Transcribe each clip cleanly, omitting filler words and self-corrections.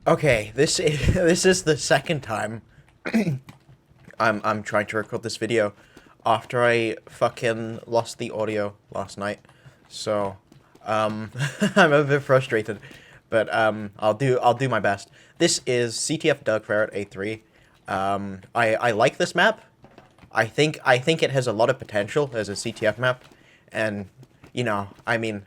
Okay, this is the second time I'm trying to record this video after I fucking lost the audio last night. So, I'm a bit frustrated, but I'll do my best. This is CTF Doug Ferret A3. I like this map. I think it has a lot of potential as a CTF map, and I mean,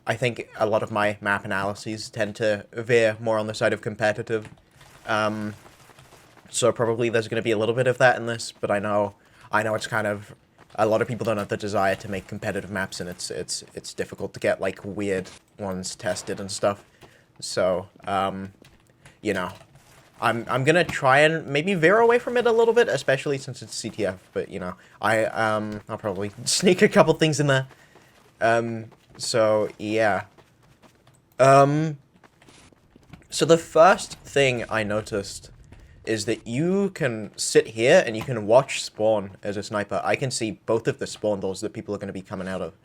I think a lot of my map analyses tend to veer more on the side of competitive. Um, so probably there's going to be a little bit of that in this, but I know it's kind of a lot of people don't have the desire to make competitive maps, and it's difficult to get like weird ones tested and stuff. So you know, I'm gonna try and maybe veer away from it a little bit, especially since it's CTF. But I'll probably sneak a couple things in there. So yeah. Um, so the first thing I noticed is that you can sit here and you can watch spawn as a sniper. I can see both of the spawn doors that people are going to be coming out of.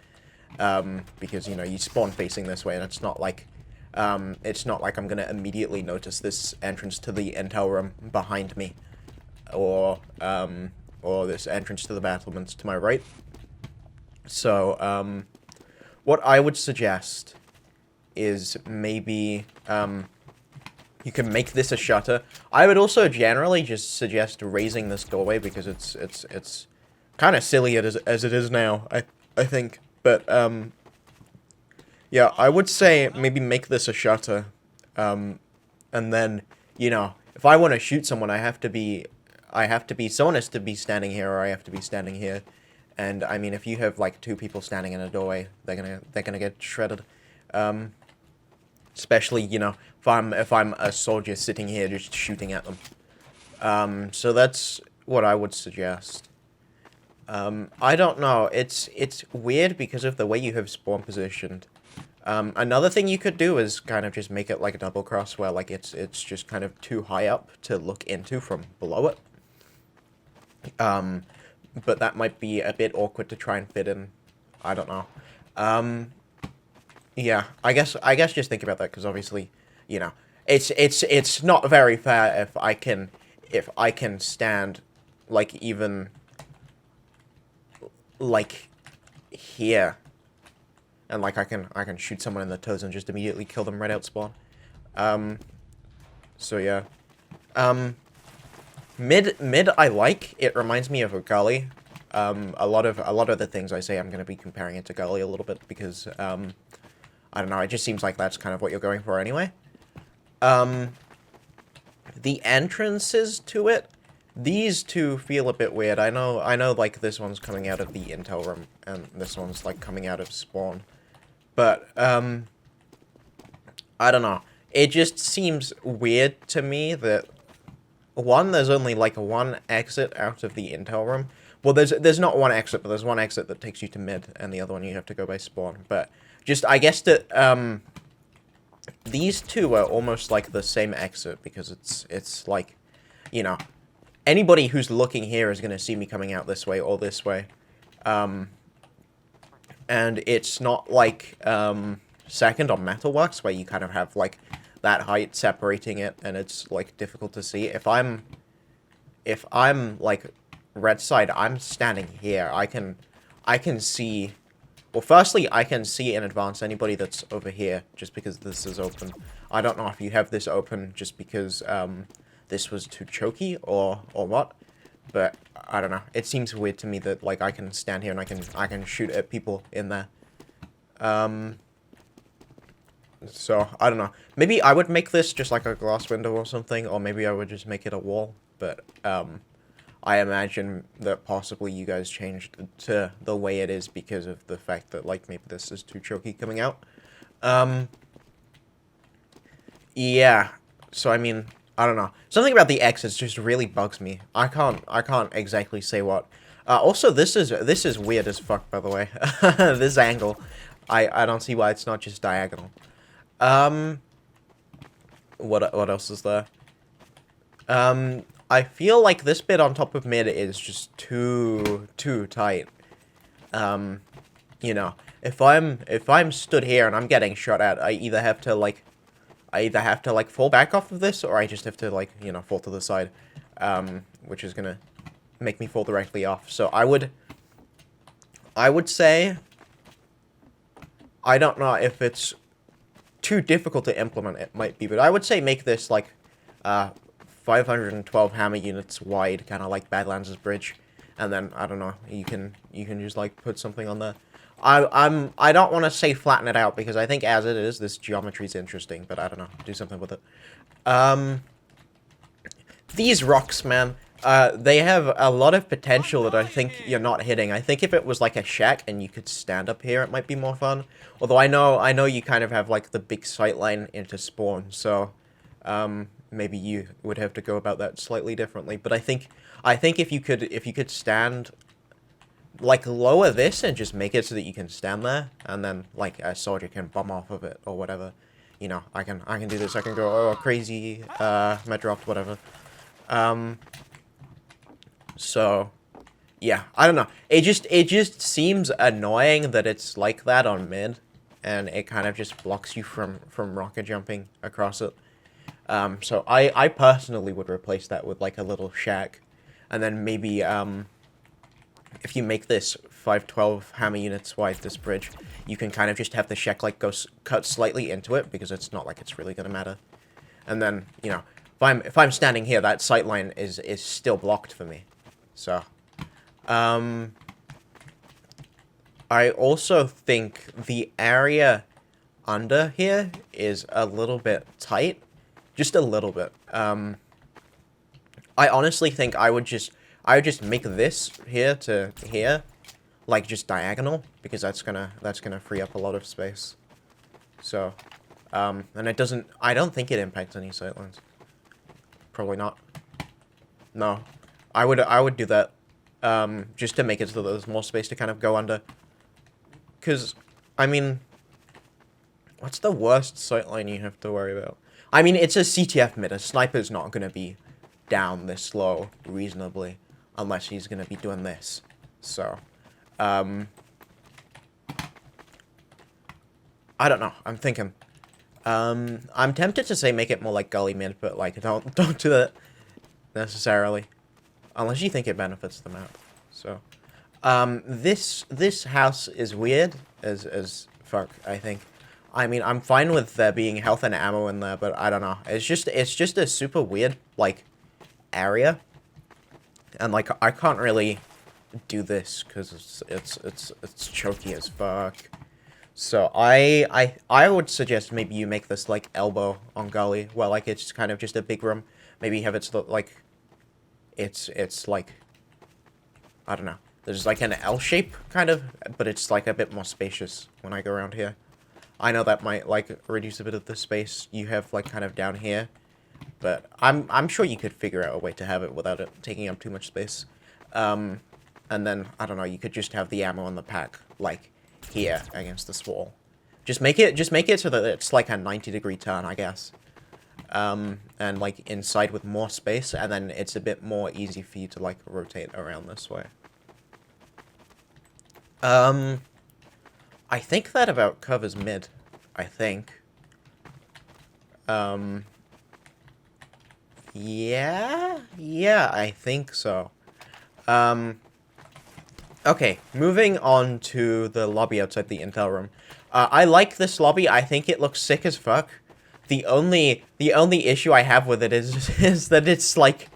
Because, you spawn facing this way, and it's not like I'm going to immediately notice this entrance to the intel room behind me. Or this entrance to the battlements to my right. So, what I would suggest is maybe, you can make this a shutter. I would also generally just suggest raising this doorway because it's kind of silly as it is now, I think. But, yeah, I would say maybe make this a shutter. And then, if I want to shoot someone, someone has to be standing here or I have to be standing here. And, I mean, if you have, like, two people standing in a doorway, they're gonna get shredded. Especially, if I'm a soldier sitting here just shooting at them. So that's what I would suggest. I don't know. It's weird because of the way you have spawn positioned. Another thing you could do is kind of just make it like a double cross where like it's just kind of too high up to look into from below it. But that might be a bit awkward to try and fit in. I don't know. Yeah, I guess just think about that because obviously, it's not very fair if I can stand like even like here and like I can shoot someone in the toes and just immediately kill them right out spawn. So yeah. Mid I like. It reminds me of a gully. A lot of the things I say I'm gonna be comparing it to gully a little bit because I don't know, it just seems like that's kind of what you're going for anyway. The entrances to it, these two feel a bit weird. I know, like, this one's coming out of the intel room, and this one's, like, coming out of spawn. But, I don't know. It just seems weird to me that, one, there's only, like, one exit out of the intel room. Well, there's not one exit, but there's one exit that takes you to mid, and the other one you have to go by spawn. But just, I guess that, these two are almost like the same exit, because it's like, anybody who's looking here is going to see me coming out this way or this way. And it's not like, second on Metalworks, where you kind of have, like, that height separating it, and it's, like, difficult to see. If I'm, like, red side, I'm standing here. I can see... Well, firstly, I can see in advance anybody that's over here, just because this is open. I don't know if you have this open just because, this was too choky, or what. But, I don't know. It seems weird to me that, like, I can stand here and I can shoot at people in there. So, I don't know. Maybe I would make this just like a glass window or something, or maybe I would just make it a wall. But, I imagine that possibly you guys changed to the way it is because of the fact that, like, maybe this is too choky coming out. Yeah. So, I mean, I don't know. Something about the exits just really bugs me. I can't exactly say what. Also, this is weird as fuck, by the way. This angle. I don't see why it's not just diagonal. What else is there? I feel like this bit on top of mid is just too tight. If I'm stood here and I'm getting shot at, I either have to, like, I either have to, like, fall back off of this, or I just have to, like, you know, fall to the side, which is gonna make me fall directly off. So I would say, I don't know if it's too difficult to implement, it might be, but I would say make this, like, 512 hammer units wide, kind of like Badlands' bridge, and then, I don't know, you can just, like, put something on there. I don't want to say flatten it out, because I think as it is, this geometry is interesting, but I don't know, do something with it. These rocks, man, they have a lot of potential that I think you're not hitting. I think if it was like a shack and you could stand up here, it might be more fun. Although I know you kind of have like the big sightline into spawn, so maybe you would have to go about that slightly differently. But I think if you could stand, like, lower this and just make it so that you can stand there, and then like a soldier can bomb off of it or whatever. You know, I can do this. I can go, oh, crazy, med dropped, whatever. So, yeah, I don't know. It just seems annoying that it's like that on mid, and it kind of just blocks you from rocket jumping across it. So I personally would replace that with like a little shack, and then maybe if you make this 512 hammer units wide, this bridge, you can kind of just have the shack like cut slightly into it, because it's not like it's really gonna matter. And then, you know, if I'm standing here, that sight line is still blocked for me. So, I also think the area under here is a little bit tight, just a little bit. I honestly think I would just make this here to here, like just diagonal, because that's gonna free up a lot of space. So, and I don't think it impacts any sightlines. Probably not. No. I would do that, just to make it so that there's more space to kind of go under. Because, I mean, what's the worst sightline you have to worry about? I mean, it's a CTF mid. A sniper's not going to be down this low reasonably, unless he's going to be doing this. So, I don't know. I'm thinking. I'm tempted to say make it more like gully mid, but, like, don't do that necessarily. Unless you think it benefits the map. So, this house is weird as fuck, I think. I mean, I'm fine with there being health and ammo in there, but I don't know. It's just a super weird, like, area. And, like, I can't really do this, because it's choky as fuck. So, I would suggest maybe you make this, like, elbow on gully, where, like, it's kind of just a big room. Maybe have it, like, it's like, I don't know. There's like an L shape, kind of, but it's like a bit more spacious when I go around here. I know that might, like, reduce a bit of the space you have, like, kind of down here, but I'm sure you could figure out a way to have it without it taking up too much space. And then, I don't know, you could just have the ammo in the pack, like, here, against this wall. Just make it so that it's like a 90-degree turn, I guess. And, like, inside with more space, and then it's a bit more easy for you to, like, rotate around this way. I think that about covers mid, I think. Yeah, I think so. Okay, moving on to the lobby outside the intel room. I like this lobby. I think it looks sick as fuck. The only issue I have with it is that it's like,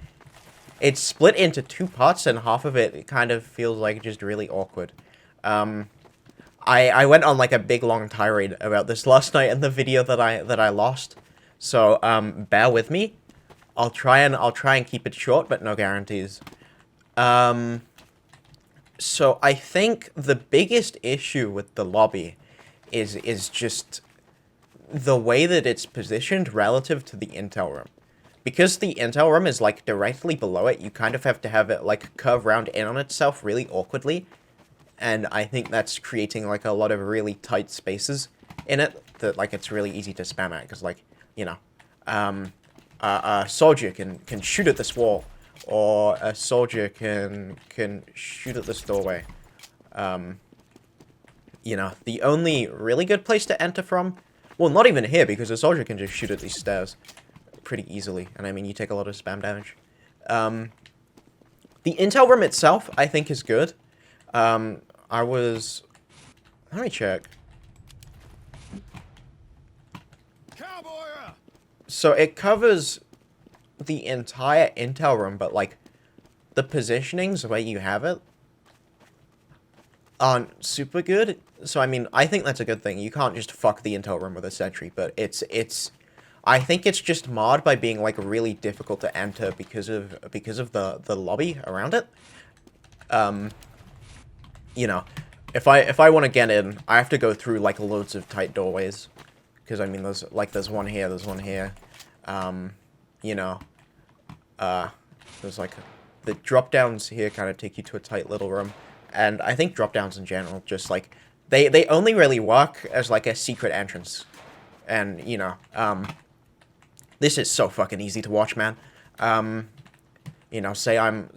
it's split into two parts, and half of it kind of feels like just really awkward. I went on like a big long tirade about this last night in the video that I lost. So bear with me. I'll try and keep it short, but no guarantees. So I think the biggest issue with the lobby is just the way that it's positioned relative to the intel room. Because the intel room is, like, directly below it, you kind of have to have it, like, curve round in on itself really awkwardly. And I think that's creating, like, a lot of really tight spaces in it that, like, it's really easy to spam at. Because, like, you know, a soldier can shoot at this wall, or a soldier can shoot at this doorway. You know, the only really good place to enter from Well, not even here, because a soldier can just shoot at these stairs pretty easily. And I mean, you take a lot of spam damage. The intel room itself, I think, is good. Let me check. So it covers the entire intel room, but, like, the positionings where you have it aren't super good. So, I mean, I think that's a good thing. You can't just fuck the intel room with a sentry, but I think it's just marred by being, like, really difficult to enter because of the lobby around it. You know, if I want to get in, I have to go through, like, loads of tight doorways. Because, I mean, there's one here, there's one here. You know, there's, like, the drop-downs here kind of take you to a tight little room. And I think drop-downs in general, just, like, they only really work as, like, a secret entrance. And, you know, this is so fucking easy to watch, man. You know, say I'm,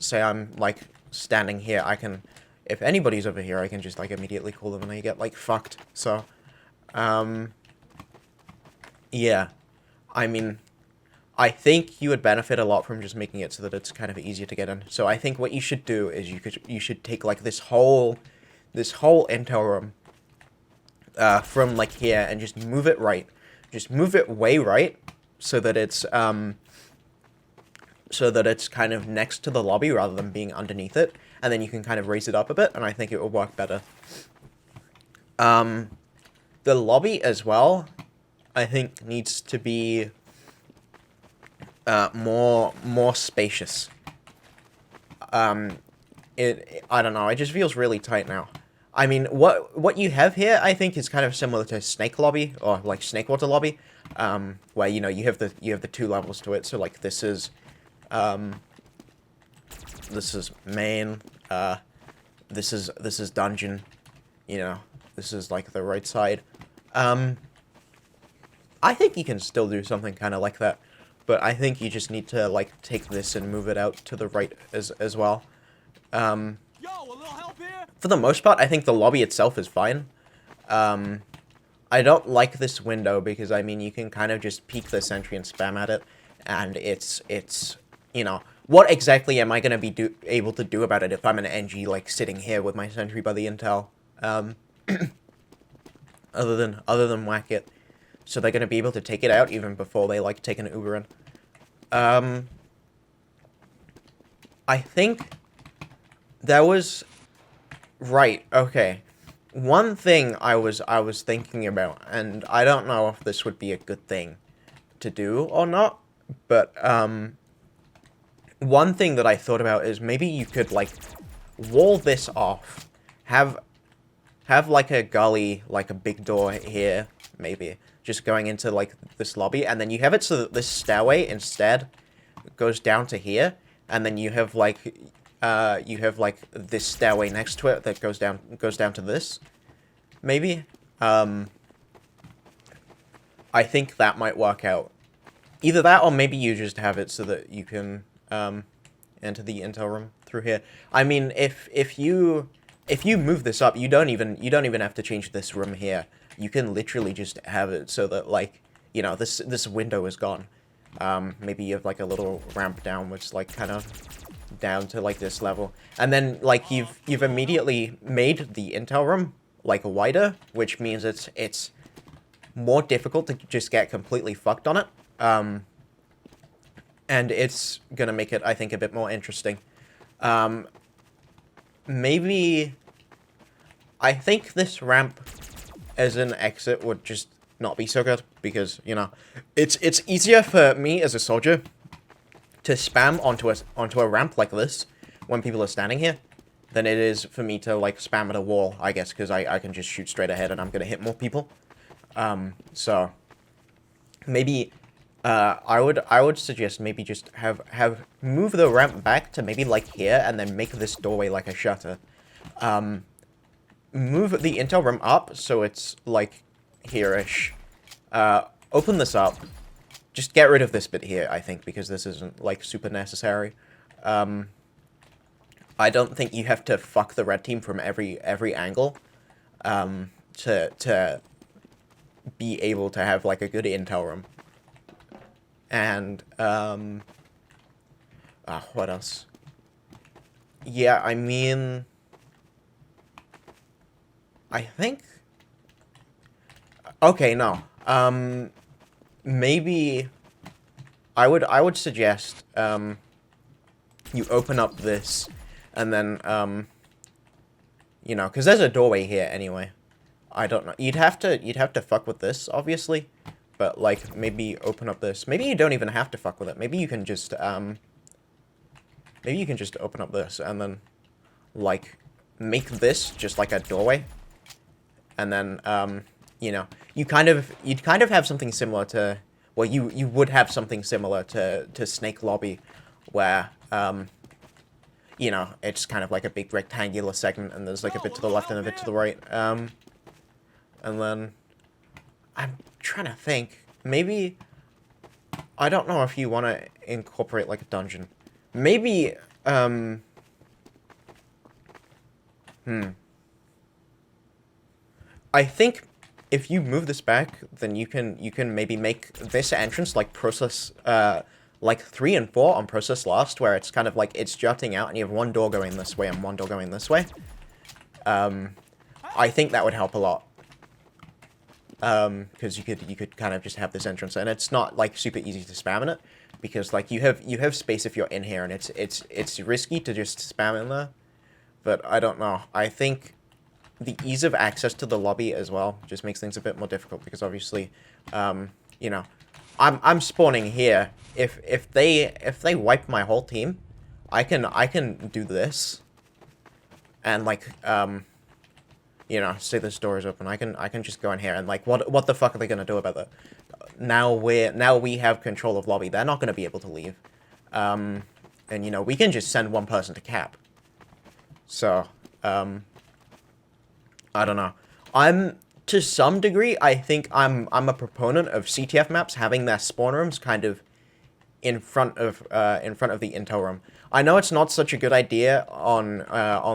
like, standing here, I can, if anybody's over here, I can just, like, immediately call them and they get, like, fucked. So, yeah. I mean, I think you would benefit a lot from just making it so that it's kind of easier to get in. So I think what you should do is you should take, like, this whole intel room, from, like, here and just move it right. Just move it way right so that it's kind of next to the lobby rather than being underneath it. And then you can kind of raise it up a bit, and I think it will work better. The lobby as well, I think, needs to be more spacious. I don't know, it just feels really tight now. I mean, what you have here, I think, is kind of similar to Snake Lobby, or, like, Snake Water Lobby, where, you know, you have the two levels to it. So, like, this is main, this is dungeon, you know, this is, like, the right side. I think you can still do something kind of like that, but I think you just need to, like, take this and move it out to the right as well. Yo, a little help here? For the most part, I think the lobby itself is fine. I don't like this window because, I mean, you can kind of just peek the sentry and spam at it, and it's you know, what exactly am I going to be able to do about it if I'm an NG, like, sitting here with my sentry by the intel? Other than whack it. So they're going to be able to take it out even before they, like, take an Uber in. I think that was right. Okay. One thing I was thinking about, and I don't know if this would be a good thing to do or not, but one thing that I thought about is maybe you could, like, wall this off, have like a gully, like a big door here, maybe, just going into, like, this lobby, and then you have it so that this stairway instead goes down to here, and then you have, like, this stairway next to it that goes down to this, maybe. I think that might work out. Either that, or maybe you just have it so that you can enter the intel room through here. I mean, if you move this up, you don't even have to change this room here. You can literally just have it so that, like, you know, this window is gone. Maybe you have, like, a little ramp down, which, like, kind of down to, like, this level, and then, like, you've immediately made the intel room, like, wider, which means it's more difficult to just get completely fucked on it. And it's gonna make it, I think, a bit more interesting. Maybe I think this ramp as an exit would just not be so good, because, you know, it's easier for me as a soldier to spam onto a ramp like this when people are standing here than it is for me to, like, spam at a wall, I guess, because I can just shoot straight ahead and I'm gonna hit more people. So maybe I would suggest maybe just have move the ramp back to maybe, like, here, and then make this doorway like a shutter. Move the intel room up so it's, like, here-ish. Open this up. Just get rid of this bit here, I think, because this isn't, like, super necessary. I don't think you have to fuck the red team from every angle, to be able to have like a good intel room. And what else? Yeah, I mean, I think. Okay, no. Maybe I would suggest you open up this, and then you know, because there's a doorway here anyway. I don't know. You'd have to fuck with this, obviously, but like maybe open up this. Maybe you don't even have to fuck with it. Maybe you can just open up this and then like make this just like a doorway, and then you know, you'd kind of have something similar to, well, you would have something similar to Snake Lobby, where you know, it's kind of like a big rectangular segment, and there's like a bit to the left and a bit to the right. And then I'm trying to think. Maybe, I don't know if you want to incorporate like a dungeon. Maybe I think if you move this back, then you can maybe make this entrance like process like 3 and 4 on process last, where it's kind of like it's jutting out and you have one door going this way and one door going this way. I think that would help a lot. Because you could kind of just have this entrance, and it's not like super easy to spam in it, because like you have space if you're in here, and it's risky to just spam in there. But I don't know. I think the ease of access to the lobby as well just makes things a bit more difficult, because obviously, you know, I'm spawning here. If they wipe my whole team, I can do this, and like you know, say this door is open, I can just go in here, and like what the fuck are they gonna do about that? Now we have control of lobby. They're not gonna be able to leave, and you know, we can just send one person to cap. So I don't know. To some degree, I think I'm a proponent of CTF maps having their spawn rooms kind of in front of the intel room. I know it's not such a good idea on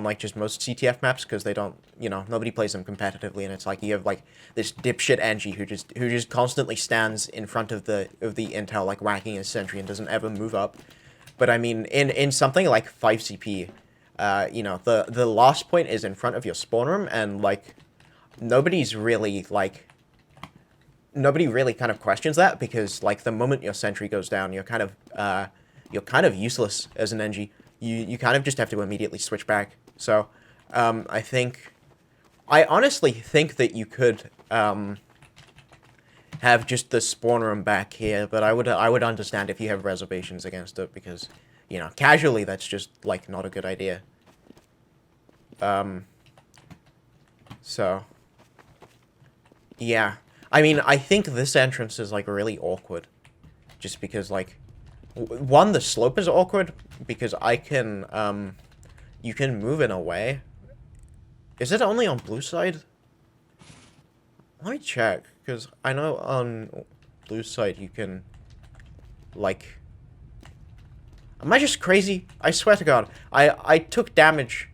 like just most CTF maps, because they don't, you know, nobody plays them competitively, and it's like you have like this dipshit Angie who just constantly stands in front of the intel, like whacking his sentry, and doesn't ever move up. But I mean, in something like 5CP, you know, the last point is in front of your spawn room, and like nobody really kind of questions that, because like the moment your sentry goes down, you're kind of useless as an NG. You kind of just have to immediately switch back. So I honestly think that you could have just the spawn room back here, but I would understand if you have reservations against it, because, you know, casually that's just like not a good idea. So yeah, I mean, I think this entrance is like really awkward, just because like one, the slope is awkward, because I can you can move in a way. Is it only on blue side? Let me check, because I know on blue side you can, like... Am I just crazy? I swear to God. I took damage.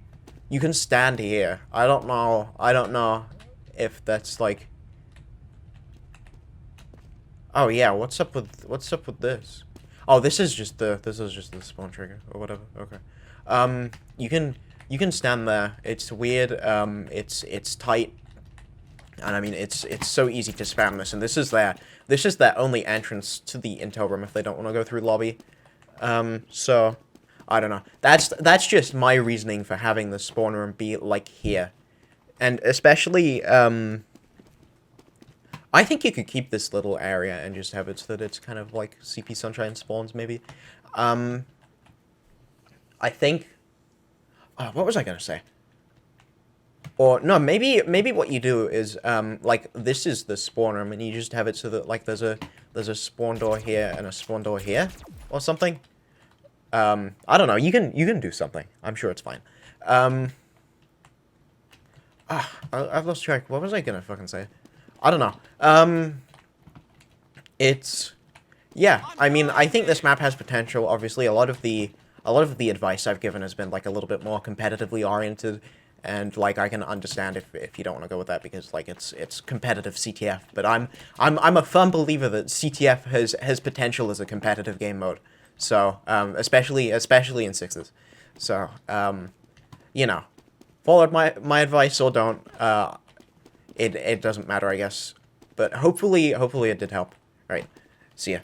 You can stand here. I don't know if that's, like... Oh, yeah, what's up with this? Oh, this is just the spawn trigger, or whatever. Okay. You can stand there. It's weird. It's tight. And I mean, it's so easy to spam this, and this is their only entrance to the intel room if they don't want to go through lobby. So I don't know. That's just my reasoning for having the spawn room be like here, and especially I think you could keep this little area and just have it so that it's kind of like CP Sunshine spawns, maybe. I think. What was I gonna say? Or no, maybe what you do is like this is the spawn room, and you just have it so that like there's a spawn door here and a spawn door here, or something. I don't know. You can do something. I'm sure it's fine. I've lost track. What was I gonna fucking say? I don't know. It's, yeah. I mean, I think this map has potential. Obviously, a lot of the advice I've given has been like a little bit more competitively oriented, And like I can understand if you don't want to go with that because like it's competitive CTF, but I'm a firm believer that CTF has potential as a competitive game mode. So especially in sixes. So you know, follow my advice or don't. It doesn't matter, I guess. But hopefully it did help. All right, see ya.